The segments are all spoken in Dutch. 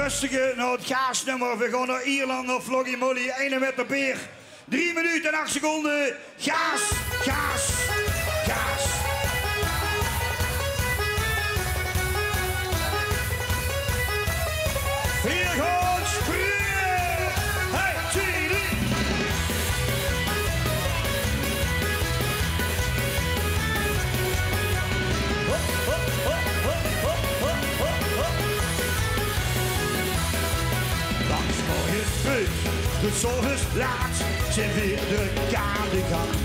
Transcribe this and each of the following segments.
rustige naar het gaasnummer. We gaan naar Ierland, naar Floggy Molly. 1 met de beer. 3 minuten en 8 seconden. Gaas, gaas, gaas. Vier gaan springen. Hey, 2, 3. Langs morgens vroeg, de zon is laat, zijn weer de gang.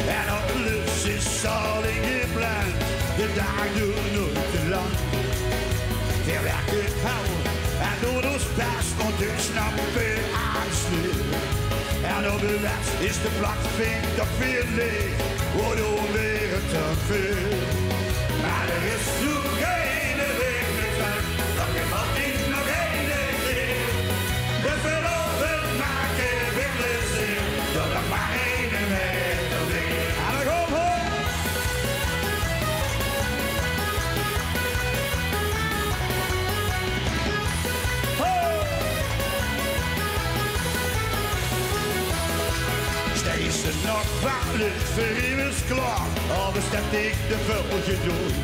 En alles is al ingepland, de dag duurt nooit te lang. We werken hard en doen ons best om te snappen aan sneeuw. En op de wet is de plakvink toch weer leeg, waardoor weer te veel. Maar er is nog geen weg meer terug, dat je wat niet nog één keer. De verloven maken willen zien, dat er maar één weg te weer. En dan kom op! Is er nog wat lucht voor hem is klaar, al bestemt ik de vulge dood.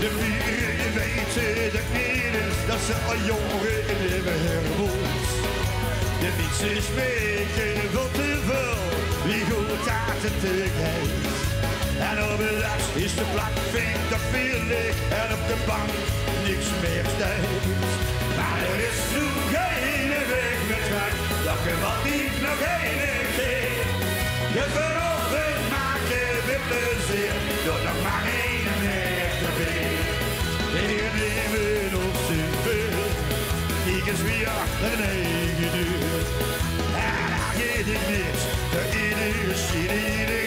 De vieren weten dat niet is, dat ze al jongeren in hebben herwoord. De fiets is weken veel te veel, wie goed gaat het te geest. En op de les is de plakvink toch veel leeg, en op de bank niks meer steeds. Maar er is nu geen weg meer terug, dat je wat niet nog één keer. Je veroverd maakt je weer plezier, door nog maar één weg te weer. Hier nemen op zijn veel, ik is weer achter 9 uur. En dan gaat ik niet, de ieder is iedereen.